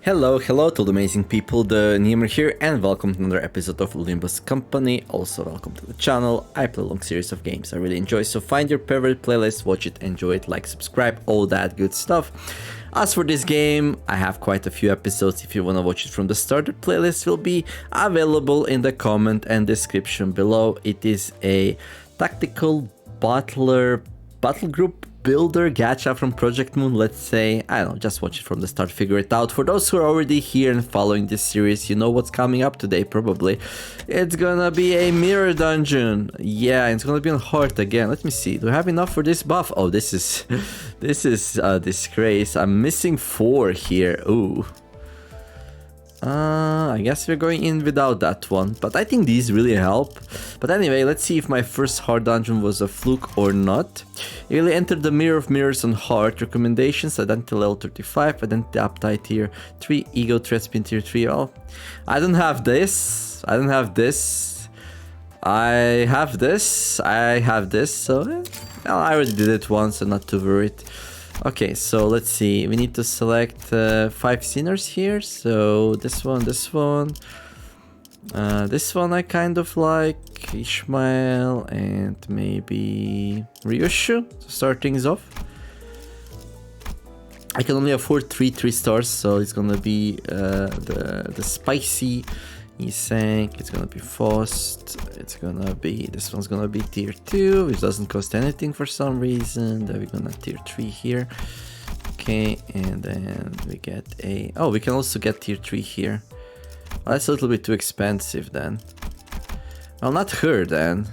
Hello to the amazing people, TheNeomare here, and welcome to another episode of Olympus Company. Also, welcome to the channel. I play a long series of games I really enjoy, so find your favorite playlist, watch it, enjoy it, like, subscribe, all that good stuff. As for this game, I have quite a few episodes. If you want to watch it from the start, the playlist will be available in the comment and description below. It is a tactical battle group builder gacha from Project Moon, let's say. I don't know, just watch it from the start, figure it out. For those who are already here and following this series, you know what's coming up today, probably. It's gonna be a mirror dungeon. Yeah, it's gonna be on hard again. Let me see, do I have enough for this buff? Oh, this is a disgrace. I'm missing 4 here. Ooh. I guess we're going in without that one, but I think these really help. But anyway, let's see if my first hard dungeon was a fluke or not. You really enter the Mirror of Mirrors on hard. Recommendations: Identity level 35, Identity Uptide tier 3, E.G.O threat spin tier 3. Oh, I don't have this. I don't have this. I have this. I have this. So, well, I already did it once, so not too worried. Okay, so let's see. We need to select 5 sinners here. So this one, this one I kind of like. Ishmael and maybe Ryushu to start things off. I can only afford 3 stars, so it's gonna be the spicy Isank, it's gonna be Faust, it's gonna be, this one's gonna be tier 2, which doesn't cost anything for some reason. Then we're gonna tier 3 here. Okay, and then we get a, oh, we can also get tier 3 here. Well, that's a little bit too expensive then. Well, not her then.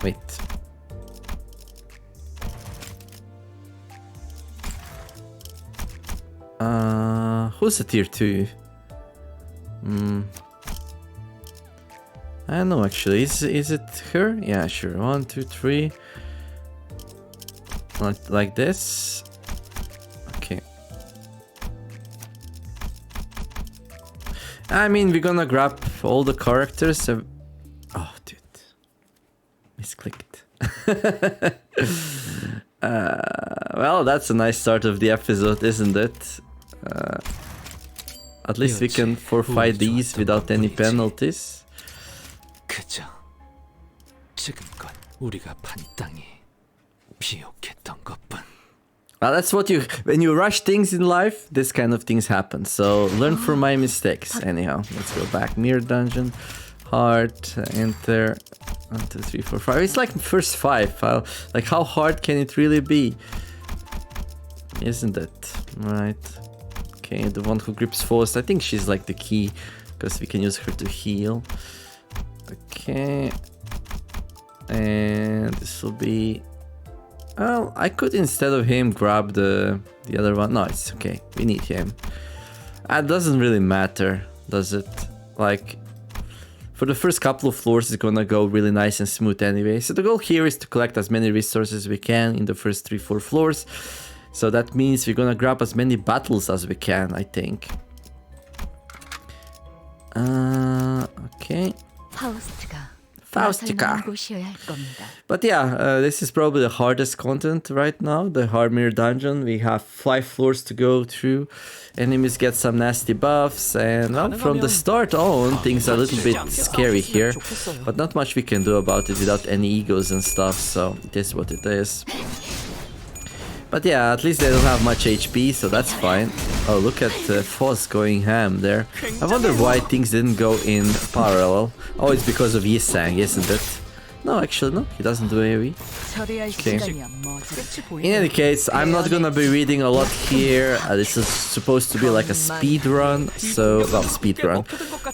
Wait. Who's a tier 2? I don't know actually. Is it her? Yeah, sure. 1, 2, 3. Like this. Okay. I mean, we're gonna grab all the characters. Oh, dude. Misclicked. Well, that's a nice start of the episode, isn't it? At least we can forfeit these without any penalties. Well, that's what you, when you rush things in life, this kind of things happen. So learn from my mistakes. Anyhow, let's go back. Mirror dungeon, hard, enter. 1, 2, 3, 4, 5. It's like first 5. Like, how hard can it really be? Isn't it? Right. Okay, the one who grips Faust, I think she's like the key, because we can use her to heal. Okay. And this will be... Well, I could, instead of him, grab the other one. No, it's okay. We need him. It doesn't really matter, does it? Like, for the first couple of floors, it's gonna go really nice and smooth anyway. So the goal here is to collect as many resources as we can in the first 3-4 floors. So that means we're gonna grab as many battles as we can, I think. Okay. Faustica. But yeah, this is probably the hardest content right now, the hard mirror dungeon. We have 5 floors to go through. Enemies get some nasty buffs, and well, from the start on, things are a little bit scary here. But not much we can do about it without any egos and stuff, so it is what it is. But yeah, at least they don't have much HP, so that's fine. Oh, look at Foz going ham there. I wonder why things didn't go in parallel. Oh, it's because of Yisang, isn't it? No, actually, no. He doesn't do AoE. Okay. In any case, I'm not gonna be reading a lot here. This is supposed to be like a speed run. So, well, speed run.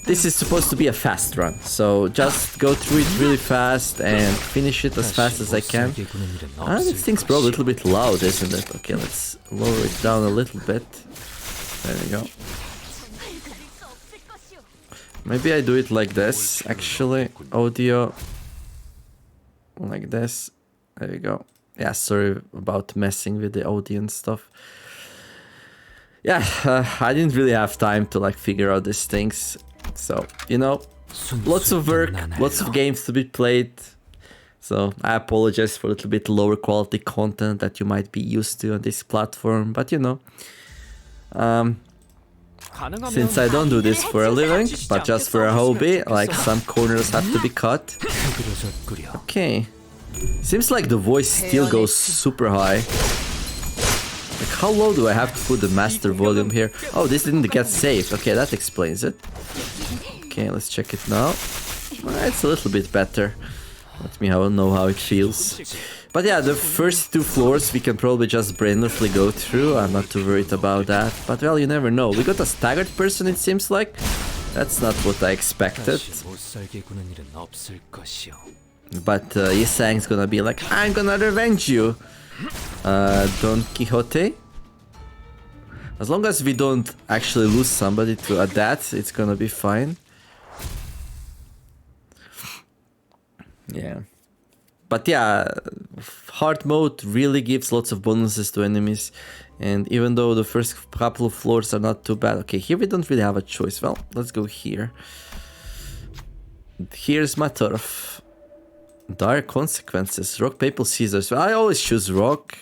This is supposed to be a fast run. So, just go through it really fast and finish it as fast as I can. This thing's probably a little bit loud, isn't it? Okay, let's lower it down a little bit. There we go. Maybe I do it like this, actually. Audio. Like this. There you go. Yeah, sorry about messing with the audio and stuff. Yeah, I didn't really have time to like figure out these things. So, you know, lots of work, lots of games to be played. So I apologize for a little bit lower quality content that you might be used to on this platform. But you know, Since I don't do this for a living, but just for a hobby, like some corners have to be cut. Okay. Seems like the voice still goes super high. Like how low do I have to put the master volume here? Oh, this didn't get saved. Okay, that explains it. Okay, let's check it now. It's a little bit better. Let me know how it feels. But yeah, the first 2 floors we can probably just brainlessly go through. I'm not too worried about that. But well, you never know. We got a staggered person, it seems like. That's not what I expected. But Yisang's gonna be like, I'm gonna revenge you, Don Quixote. As long as we don't actually lose somebody to a death, it's gonna be fine. Yeah. But yeah, hard mode really gives lots of bonuses to enemies. And even though the first couple of floors are not too bad. Okay, here we don't really have a choice. Well, let's go here. Here's my turf. Dire consequences. Rock, paper, scissors. Well, I always choose rock.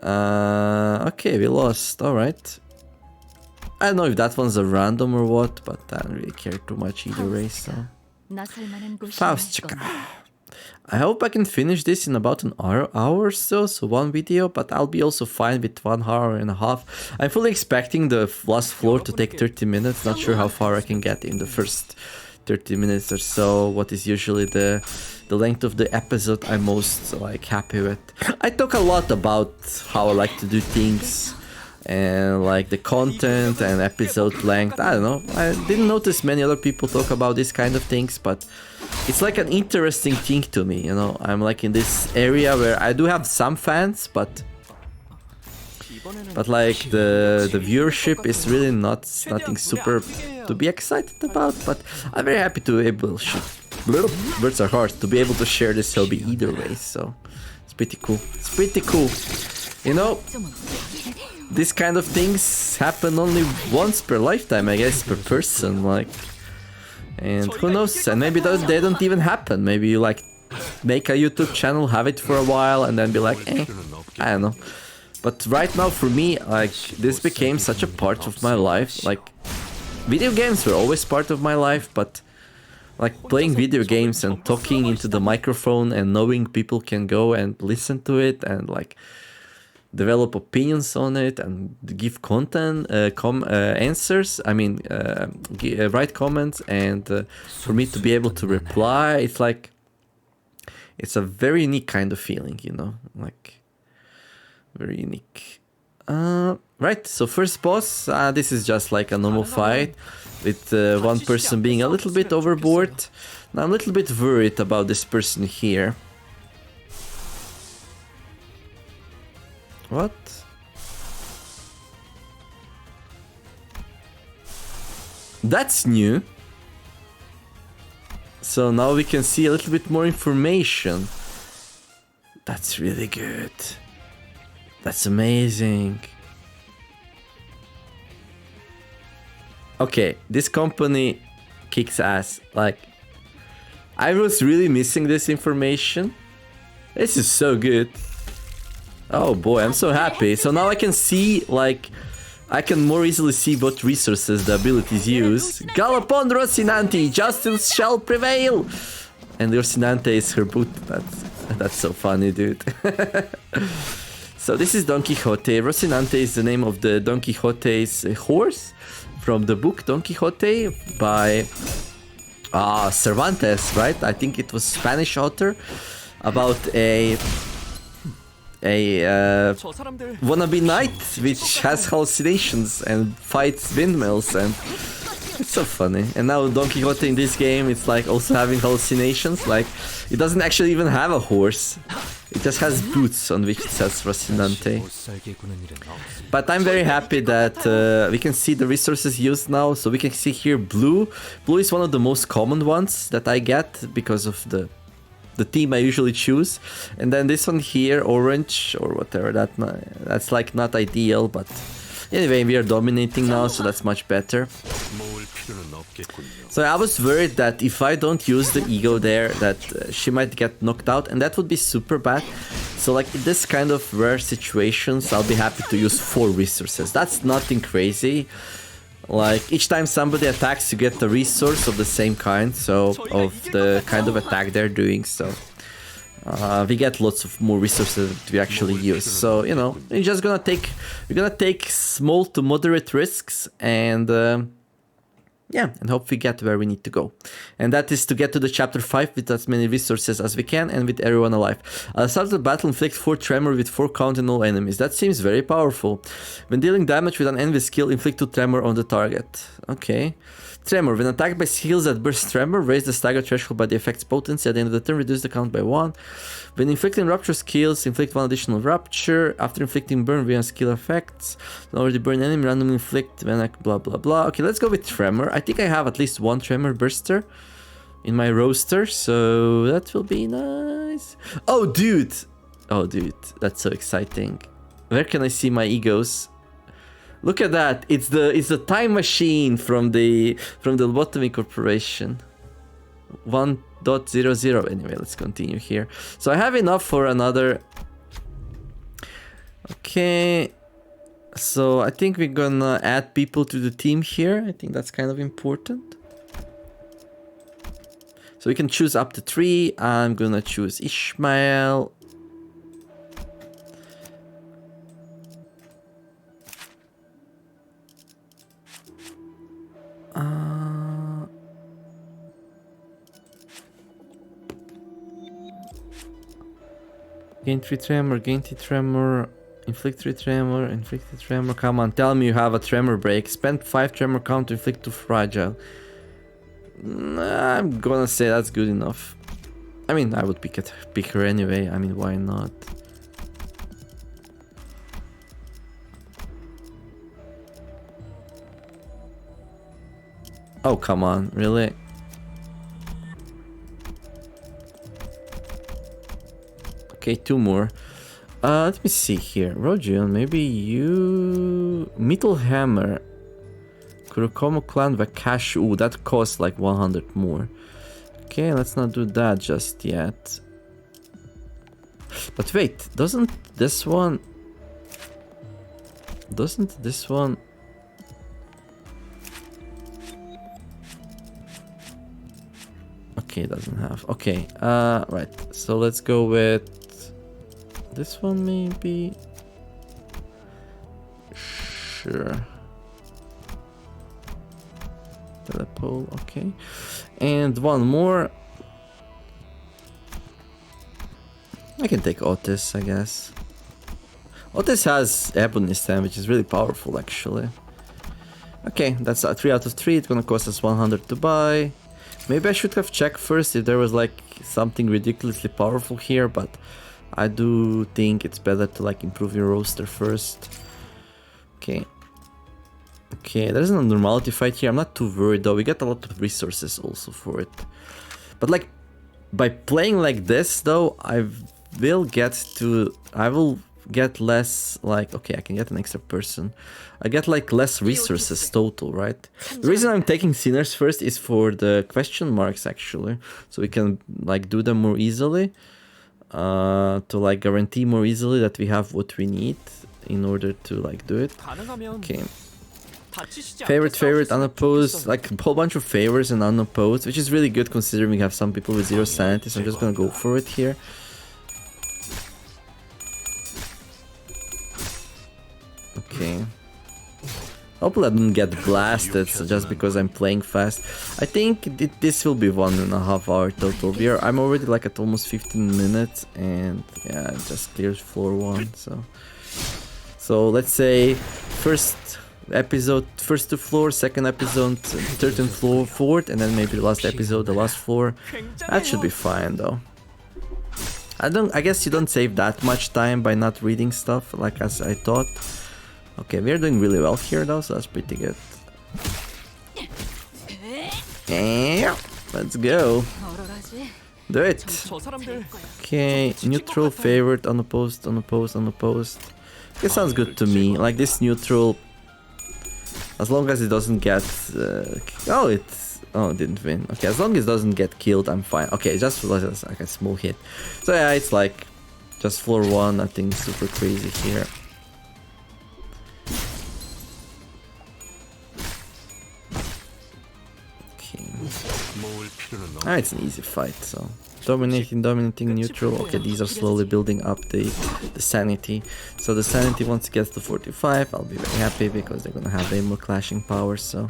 Okay, we lost. Alright. I don't know if that one's a random or what, but I don't really care too much either way, so... Faustica. I hope I can finish this in about an hour or so, so 1 video, but I'll be also fine with 1 hour and a half. I'm fully expecting the last floor to take 30 minutes, not sure how far I can get in the first 30 minutes or so, what is usually the length of the episode I'm most like happy with. I talk a lot about how I like to do things, and like the content and episode length. I don't know, I didn't notice many other people talk about this kind of things, but it's like an interesting thing to me, you know. I'm like in this area where I do have some fans, but like the viewership is really nothing super to be excited about. But I'm very happy to be able words are hard to be able to share this hobby either way, so it's pretty cool. It's pretty cool, you know. This kind of things happen only once per lifetime, I guess, per person, like, and who knows, and maybe they don't even happen. Maybe you like make a YouTube channel, have it for a while, and then be like, I don't know. But right now for me, like, this became such a part of my life. Like, video games were always part of my life, but like playing video games and talking into the microphone and knowing people can go and listen to it and like develop opinions on it and give content, answers, I mean, write comments, and for me to be able to reply, it's like, it's a very unique kind of feeling, you know, like, very unique. Right, so first boss, this is just like a normal fight, with one person being a little bit overboard. Now I'm a little bit worried about this person here. What? That's new. So now we can see a little bit more information. That's really good. That's amazing. Okay, this company kicks ass. Like, I was really missing this information. This is so good. Oh boy, I'm so happy. So now I can see, like, I can more easily see what resources the abilities use. Gallop on, Rocinante! Justice shall prevail! And Rocinante is her boot. That's so funny, dude. So this is Don Quixote. Rocinante is the name of the Don Quixote's horse from the book Don Quixote by Cervantes, right? I think it was Spanish author, about a wannabe knight which has hallucinations and fights windmills, and it's so funny. And now Don Quixote in this game, it's like also having hallucinations. Like, it doesn't actually even have a horse, it just has boots on which it says Rocinante. But I'm very happy that we can see the resources used now. So we can see here blue. Blue is one of the most common ones that I get because of the team I usually choose. And then this one here, orange or whatever, that's like not ideal, but anyway, we are dominating now, so that's much better. So I was worried that if I don't use the E.G.O there, that she might get knocked out, and that would be super bad. So like in this kind of rare situations, I'll be happy to use 4 resources. That's nothing crazy. Like each time somebody attacks, you get the resource of the same kind, so of the kind of attack they're doing. So we get lots of more resources that we actually use. So you know, you're gonna take small to moderate risks, and yeah, and hope we get where we need to go. And that is to get to the chapter 5 with as many resources as we can and with everyone alive. Start the battle, inflict 4 tremor with 4 count on all enemies. That seems very powerful. When dealing damage with an enemy skill, inflict 2 tremor on the target. Okay. Tremor. When attacked by skills that burst tremor, raise the stagger threshold by the effect's potency. At the end of the turn, reduce the count by 1. When inflicting rupture skills, inflict 1 additional rupture. After inflicting burn via skill effects, an already burned enemy randomly inflict when I blah blah blah. Okay, let's go with tremor. I think I have at least 1 tremor burster in my roster, so that will be nice. Oh dude, that's so exciting. Where can I see my E.G.Os? Look at that! It's the time machine from the Lobotomy Corporation. 1.00. Anyway, let's continue here. So I have enough for another. Okay. So I think we're gonna add people to the team here. I think that's kind of important. So we can choose up to 3. I'm gonna choose Ishmael. Gain 3 tremor, gain 3 tremor, inflict 3 tremor, inflict 3 tremor. Come on, tell me you have a tremor break. Spend 5 tremor count to inflict 2 fragile. I'm gonna say that's good enough. I mean, I would pick her anyway. I mean, why not? Oh, come on, really? Okay, 2 more. Let me see here. Rogion, maybe you... Metal Hammer. Kurokomo Clan Vakash. Ooh, that costs like 100 more. Okay, let's not do that just yet. But wait, doesn't this one... Okay, it doesn't have. Okay, right. So let's go with this one maybe. Sure. Telepole, okay. And one more. I can take Otis, I guess. Otis has Ebony Stem, which is really powerful actually. Okay, that's a 3 out of 3. It's gonna cost us 100 to buy. Maybe I should have checked first if there was like something ridiculously powerful here, but I do think it's better to like improve your roster first. Okay. Okay, there's a normality fight here. I'm not too worried though. We get a lot of resources also for it. But like by playing like this though, I will get less like, okay, I can get an extra person. I get like less resources total, right? The reason I'm taking Sinners first is for the question marks actually. So we can like do them more easily. To like guarantee more easily that we have what we need in order to like do it. Okay. Favorite, unopposed, like a whole bunch of favors and unopposed, which is really good considering we have some people with 0 sanity, so I'm just gonna go for it here. Okay. Hopefully I didn't get blasted just because I'm playing fast. I think this will be 1.5 hour total. I'm already like at almost 15 minutes and yeah, it just clears floor 1. So let's say first episode, first 2 floors, second episode, third and floor, fourth, and then maybe the last episode, the last floor. That should be fine though. I guess you don't save that much time by not reading stuff like as I thought. Okay, we're doing really well here though, so that's pretty good. Yeah, let's go. Do it. Okay, neutral, favorite, unopposed, unopposed, unopposed. Okay, sounds good to me. Like this neutral, as long as it doesn't get... oh, it didn't win. Okay, as long as it doesn't get killed, I'm fine. Okay, just like a small hit. So yeah, it's like Just floor 1, nothing super crazy here. Okay. Ah, it's an easy fight, so... Dominating neutral. Okay, these are slowly building up the sanity. So the sanity once it gets to 45, I'll be very happy because they're gonna have way more clashing power, so...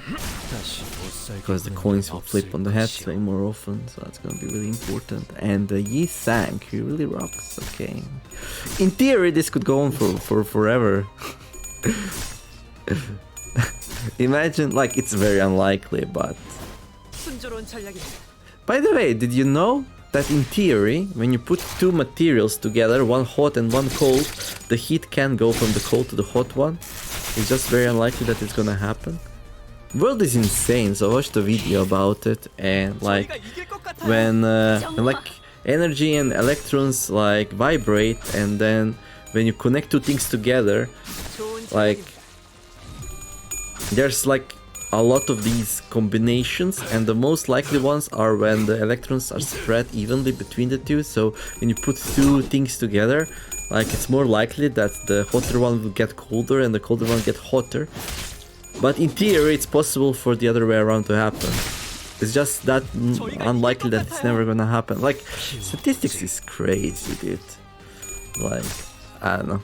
Because the coins will flip on the heads way more often, so that's gonna be really important. And Yi Sang, he really rocks, okay. In theory, this could go on for forever. Imagine, like, it's very unlikely, but... By the way, did you know that in theory, when you put two materials together, one hot and one cold, the heat can go from the cold to the hot one? It's just very unlikely that it's gonna happen. World is insane, so I watched a video about it, and like when like energy and electrons like vibrate, and then when you connect two things together, like there's like a lot of these combinations, and the most likely ones are when the electrons are spread evenly between the two. So when you put two things together, like it's more likely that the hotter one will get colder and the colder one get hotter. But in theory, it's possible for the other way around to happen. It's just that unlikely that it's never gonna happen. Like, statistics is crazy, dude. Like, I don't know.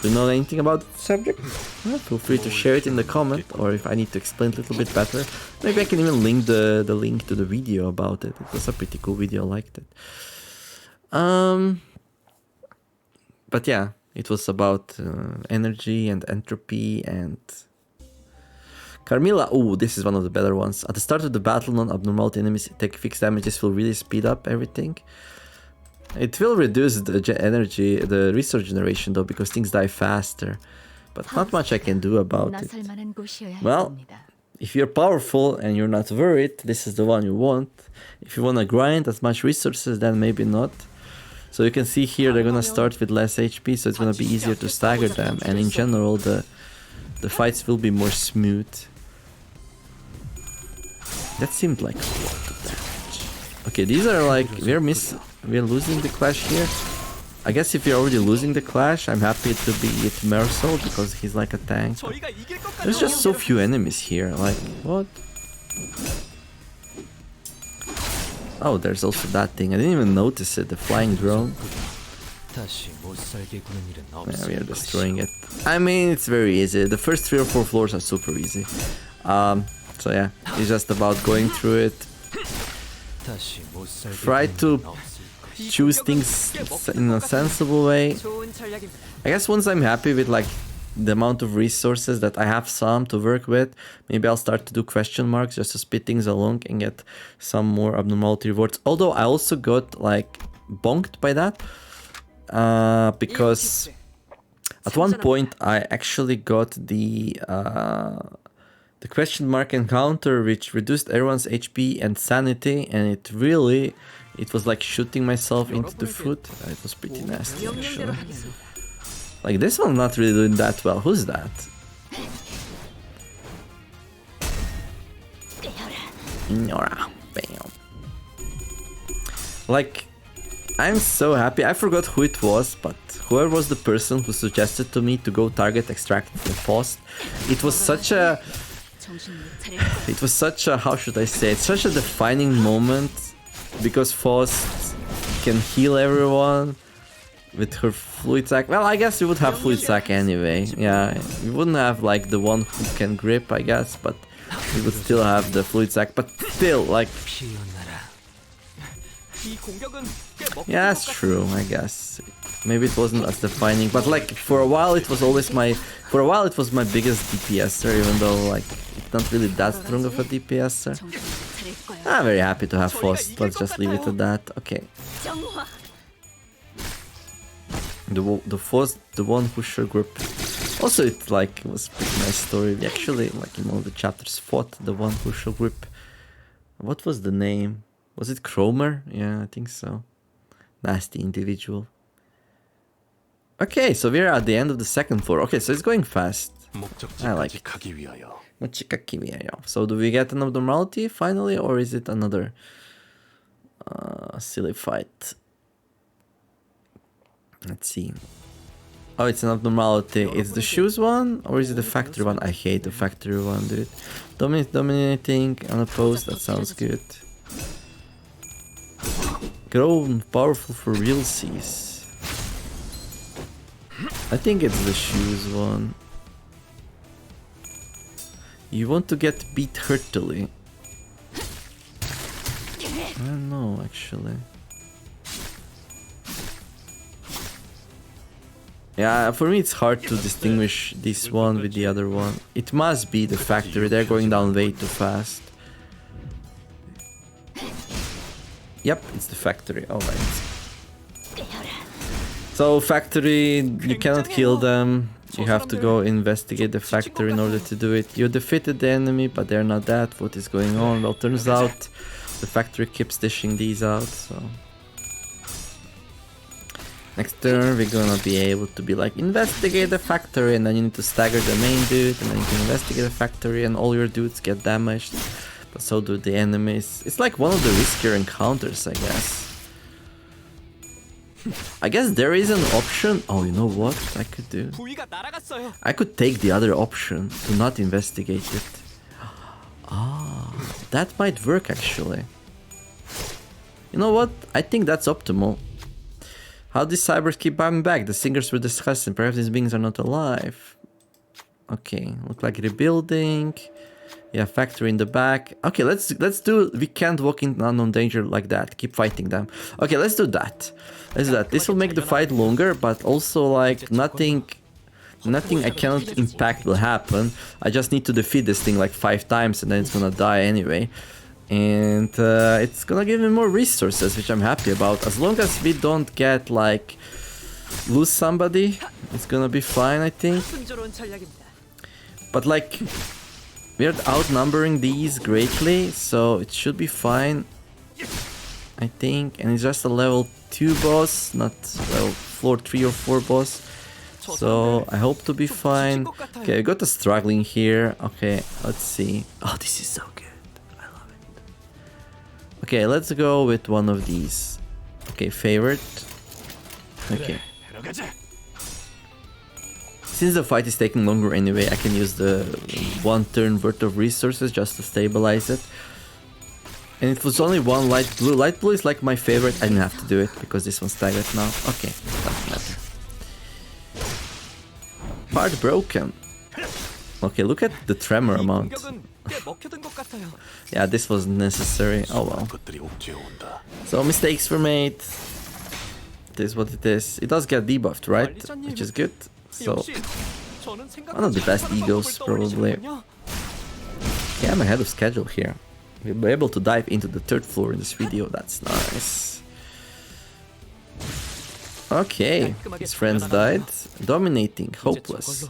Do you know anything about the subject? Well, feel free to share it in the comment, or if I need to explain it a little bit better, maybe I can even link the link to the video about it. It was a pretty cool video, I liked it. But yeah, it was about energy and entropy and... Carmilla, ooh, this is one of the better ones. At the start of the battle, non-abnormality enemies take fixed damages will really speed up everything. It will reduce the energy, the resource generation though, because things die faster. But not much I can do about it. Well, if you're powerful and you're not worried, this is the one you want. If you want to grind as much resources, then maybe not. So you can see here they're gonna start with less HP, so it's gonna be easier to stagger them. And in general, the fights will be more smooth. That seemed like a lot of damage. Okay, these are like, we're losing the clash here. I guess if you're already losing the clash, I'm happy to be with Mercel because he's like a tank. There's just so few enemies here, like, what? Oh, there's also that thing, I didn't even notice it, the flying drone. Yeah, we are destroying it. I mean, it's very easy, the first 3 or 4 floors are super easy. So yeah, it's just about going through it. Try to choose things in a sensible way. I guess once I'm happy with like the amount of resources that I have some to work with, maybe I'll start to do question marks just to speed things along and get some more abnormality rewards. Although I also got like bonked by that because at one point I actually got the question mark encounter, which reduced everyone's HP and sanity, and it was like shooting myself into the foot. It was pretty nasty actually. Like this one's not really doing that well. Who's that? Nora. Bam. Like, I'm so happy. I forgot who it was, but whoever was the person who suggested to me to go target extract the Faust, it was such a... how should I say it? Such a defining moment, because Faust can heal everyone with her fluid sack. Well, I guess we would have fluid sack anyway. Yeah, we wouldn't have like the one who can grip, I guess, but we would still have the fluid sack. But still, like, yeah, that's true, I guess. Maybe it wasn't as defining, but like for a while it was always my biggest DPSer, even though like it's not really that strong of a DPSer. I'm very happy to have Faust. Let's just leave it at that. Okay. The Faust, the one who sure grip. Also, it like was a pretty nice story. We actually, like in one of the chapters, fought the one who sure grip. What was the name? Was it Cromer? Yeah, I think so. Nasty individual. Okay, so we're at the end of the second floor. Okay, so it's going fast. I like it. So do we get an abnormality finally, or is it another silly fight? Let's see. Oh, it's an abnormality. It's the shoes one, or is it the factory one? I hate the factory one, dude. Dominating, unopposed, that sounds good. Grown, powerful for real seas. I think it's the shoes one. You want to get beat heartily. I don't know, actually. Yeah, for me it's hard to distinguish this one with the other one. It must be the factory, they're going down way too fast. Yep, it's the factory, alright. So factory, you cannot kill them. You have to go investigate the factory in order to do it. You defeated the enemy, but they're not that. What is going on? Well, turns out the factory keeps dishing these out, so... Next turn, we're gonna be able to be like, investigate the factory, and then you need to stagger the main dude, and then you can investigate the factory, and all your dudes get damaged. But so do the enemies. It's like one of the riskier encounters, I guess. I guess there is an option. Oh, you know what I could do? I could take the other option to not investigate it. Ah, that might work actually. You know what? I think that's optimal. How these cybers keep coming back? The singers were discussing. Perhaps these beings are not alive. Okay, look like rebuilding. Yeah, factory in the back. Okay, let's do. We can't walk in unknown danger like that. Keep fighting them. Okay, let's do that. Let's do that. This will make the fight longer, but also like nothing I cannot impact will happen. I just need to defeat this thing like 5 times, and then it's gonna die anyway. And it's gonna give me more resources, which I'm happy about. As long as we don't get like lose somebody, it's gonna be fine, I think. But like we're outnumbering these greatly, so it should be fine, I think. And it's just a level 2 boss, not level floor 3 or 4 boss. So I hope to be fine. Okay, I got a struggling here. Okay, let's see. Oh, this is so good. Okay, let's go with one of these. Okay, favorite. Okay. Since the fight is taking longer anyway, I can use the 1 turn worth of resources just to stabilize it. And it was only 1 light blue. Light blue is like my favorite. I didn't have to do it because this one's staggered now. Okay, doesn't matter. Part broken. Okay, look at the tremor amount. Yeah, this wasn't necessary. Oh well. So mistakes were made. It is what it is. It does get debuffed, right? Which is good. So one of the best E.G.Os probably. Okay, I'm ahead of schedule here. We'll be able to dive into the 3rd floor in this video. That's nice. Okay, his friends died. Dominating, hopeless.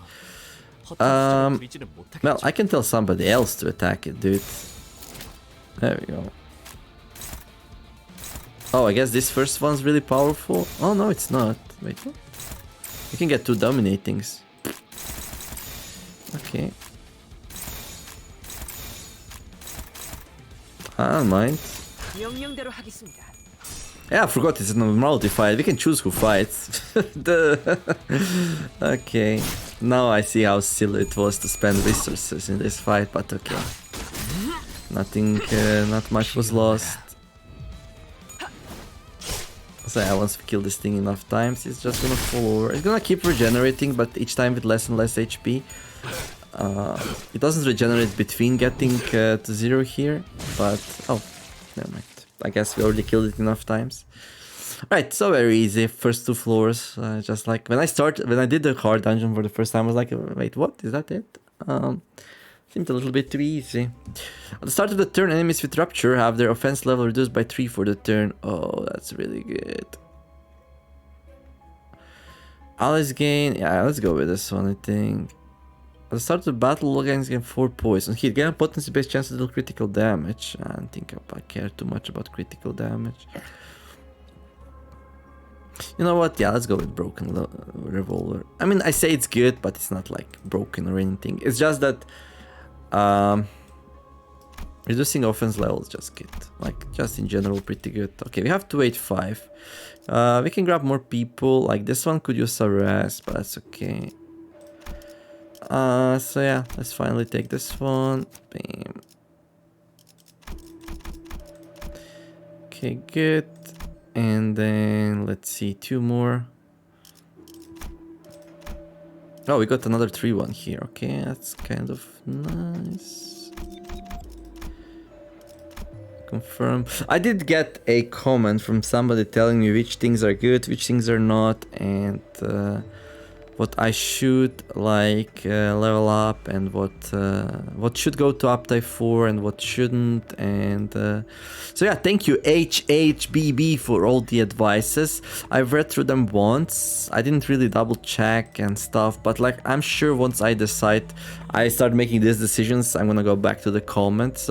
Well, I can tell somebody else to attack it, dude. There we go. Oh, I guess this first one's really powerful. Oh, no, it's not. Wait, what? You can get 2 dominatings. Okay. I don't mind. Yeah, I forgot it's an abnormality fight. We can choose who fights. Okay. Now I see how silly it was to spend resources in this fight, but okay. Nothing, not much was lost. So yeah, once we kill this thing enough times, it's just gonna fall over. It's gonna keep regenerating, but each time with less and less HP. It doesn't regenerate between getting to 0 here, but... Oh, never mind. I guess we already killed it enough times. Right, so very easy. First 2 floors, just like when I did the hard dungeon for the first time, I was like, wait, what? Is that it? Seemed a little bit too easy. At the start of the turn, enemies with Rupture have their offense level reduced by 3 for the turn. Oh, that's really good. Allies gain... Yeah, let's go with this one, I think. At the start of the battle, all guys gain 4 poison. Hit gain a potency-based chance to deal critical damage. I don't think I care too much about critical damage. You know what? Yeah, let's go with broken revolver. I mean, I say it's good, but it's not like broken or anything. It's just that Reducing offense levels, just good. Like, just in general, pretty good. Okay, we have 285. We can grab more people. Like, this one could use a rest, but that's okay. So yeah, let's finally take this one. Bam. Okay, good. And then, let's see, 2 more. Oh, we got another 3-1 here. Okay, that's kind of nice. Confirm. I did get a comment from somebody telling me which things are good, which things are not, and what I should like level up, and what should go to update 4 and what shouldn't. And so yeah, thank you HHBB for all the advices. I've read through them once. I didn't really double check and stuff, but like I'm sure once I decide I start making these decisions, I'm gonna go back to the comment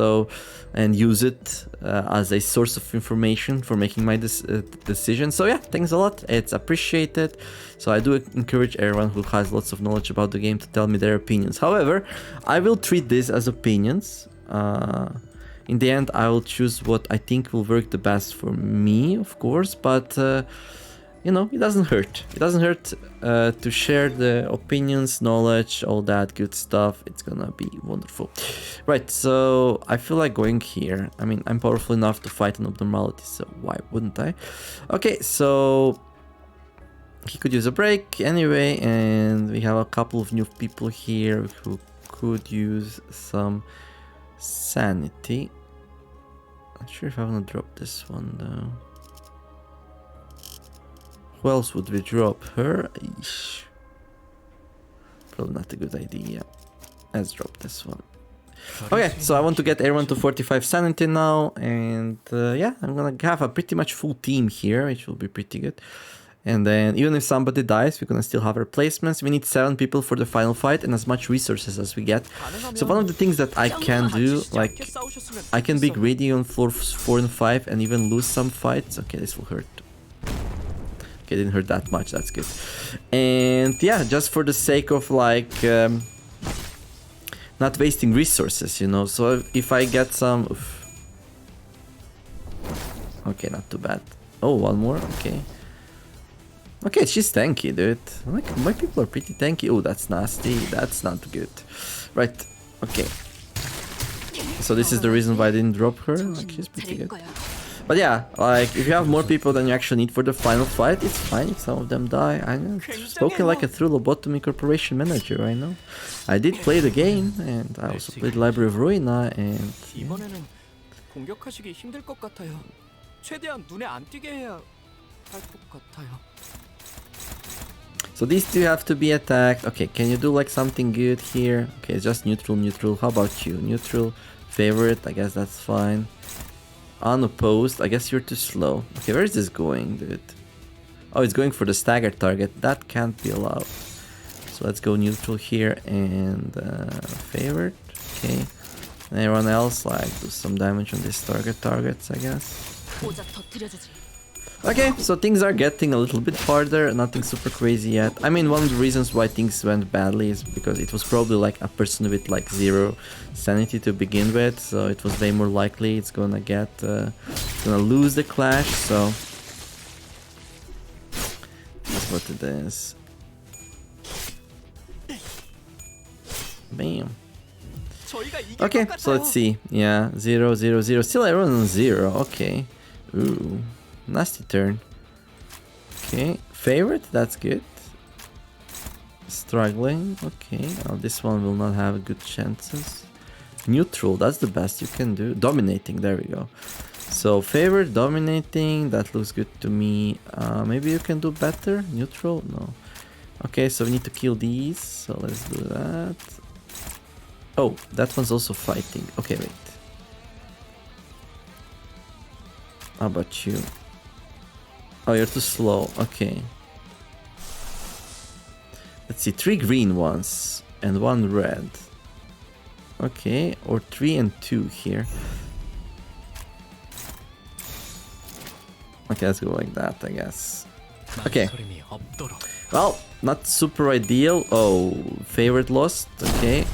and use it as a source of information for making my decision. So yeah, thanks a lot, it's appreciated. So I do encourage everyone who has lots of knowledge about the game to tell me their opinions. However, I will treat this as opinions. In the end, I will choose what I think will work the best for me, of course, but you know, it doesn't hurt. It doesn't hurt to share the opinions, knowledge, all that good stuff. It's gonna be wonderful. Right, so I feel like going here. I mean, I'm powerful enough to fight an abnormality, so why wouldn't I? Okay, so he could use a break anyway, and we have a couple of new people here who could use some sanity. Not sure if I want to drop this one though. Who else would we drop? Her? Eesh. Probably not a good idea. Let's drop this one. Okay, so I want to get everyone to 45 sanity now, and yeah, I'm gonna have a pretty much full team here, which will be pretty good. And then even if somebody dies, we're gonna still have replacements. We need 7 people for the final fight and as much resources as we get. So one of the things that I can do, like, I can be greedy on floors 4 and 5 and even lose some fights. Okay, this will hurt. Okay, didn't hurt that much, that's good. And yeah, just for the sake of like not wasting resources, you know. So if I get some... Oof. Okay, not too bad. Oh, one more, okay. Okay, she's tanky, dude. Like, my people are pretty tanky. Oh, that's nasty. That's not good. Right, okay. So this is the reason why I didn't drop her. Like, she's pretty good. But yeah, like, if you have more people than you actually need for the final fight, it's fine if some of them die. I know, spoken like a true Lobotomy Corporation manager, I know. I did play the game, and I also played Library of Ruina, and... Yeah. So these two have to be attacked. Okay, can you do like something good here? Okay, it's just neutral, neutral. How about you? Neutral, favorite, I guess that's fine. Unopposed, I guess you're too slow. Okay, where is this going, dude? Oh, it's going for the stagger target. That can't be allowed. So let's go neutral here and favorite. Okay. And everyone else, like, do some damage on these targets, I guess. Okay, so things are getting a little bit harder, nothing super crazy yet. I mean, one of the reasons why things went badly is because it was probably like a person with like 0 sanity to begin with, so it was way more likely it's gonna get, gonna lose the clash, so... That's what it is. Bam. Okay, so let's see. Yeah, 0, 0, 0. Still everyone on 0, okay. Ooh. Nasty turn. Okay, favorite, that's good. Struggling, okay. Oh, this one will not have good chances. Neutral, that's the best you can do. Dominating, there we go. So favorite, dominating, that looks good to me. Maybe you can do better. Neutral, no. Okay, so we need to kill these. So let's do that. Oh, that one's also fighting. Okay, wait. How about you? Oh, you're too slow. Okay. Let's see. 3 green ones and 1 red. Okay. Or 3 and 2 here. Okay, let's go like that, I guess. Okay. Well, not super ideal. Oh, favorite lost. Okay.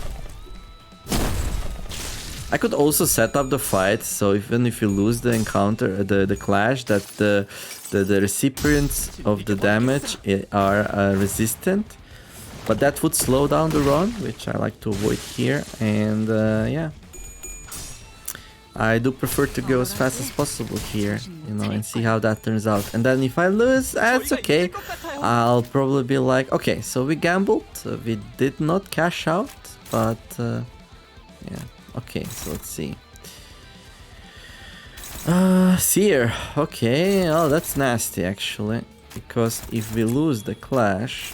I could also set up the fight, so even if you lose the encounter, the clash, that the recipients of the damage are resistant. But that would slow down the run, which I like to avoid here. And yeah, I do prefer to go as fast as possible here, you know, and see how that turns out. And then if I lose, that's okay. I'll probably be like, okay, so we gambled, we did not cash out, but yeah, okay, so let's see. Seer, okay, oh, that's nasty actually, because if we lose the clash,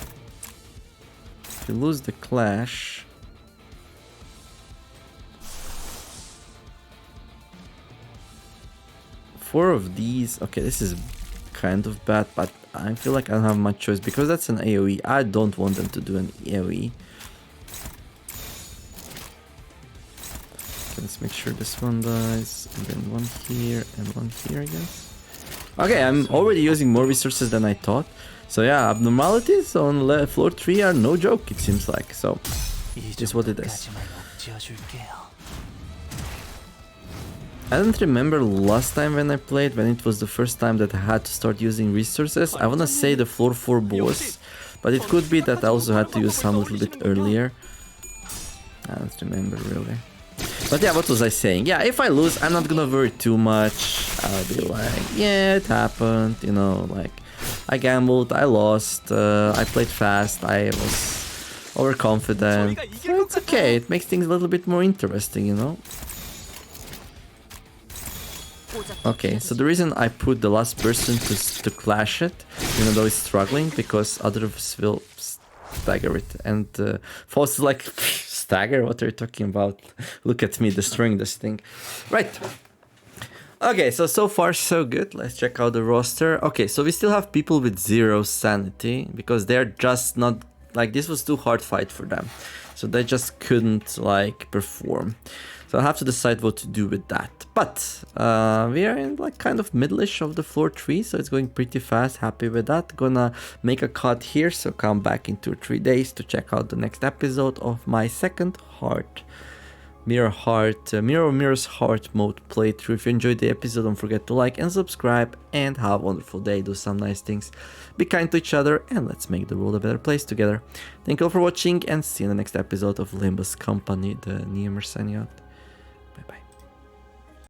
four of these, okay, this is kind of bad, but I feel like I don't have much choice because that's an AoE. I don't want them to do an AoE. Okay, let's make sure this one dies, and then one here and one here, I guess. Okay, I'm already using more resources than I thought. So yeah, abnormalities on floor 3 are no joke, it seems like. So, this is what it is. I don't remember last time when I played, when it was the first time that I had to start using resources. I wanna say the floor 4 boss, but it could be that I also had to use some a little bit earlier. I don't remember really. But yeah, what was I saying? Yeah, if I lose, I'm not gonna worry too much. I'll be like, yeah, it happened, you know, like, I gambled, I lost, I played fast, I was overconfident. So it's okay, it makes things a little bit more interesting, you know? Okay, so the reason I put the last person to clash it, even though he's struggling, because others will stagger it. And Faust is like, stagger? What are you talking about? Look at me destroying this thing. Right. Okay, so far so good. Let's check out the roster. Okay, so we still have people with 0 sanity, because they're just not, like, this was too hard fight for them. So they just couldn't, like, perform. So I'll have to decide what to do with that. But we are in like kind of middle-ish of the floor 3, so it's going pretty fast. Happy with that. Gonna make a cut here, so come back in 2 or 3 days to check out the next episode of my second Mirror's Heart mode playthrough. If you enjoyed the episode, don't forget to like and subscribe, and have a wonderful day. Do some nice things, be kind to each other, and let's make the world a better place together. Thank you all for watching, and see you in the next episode of Limbus Company, the Neomare signing out.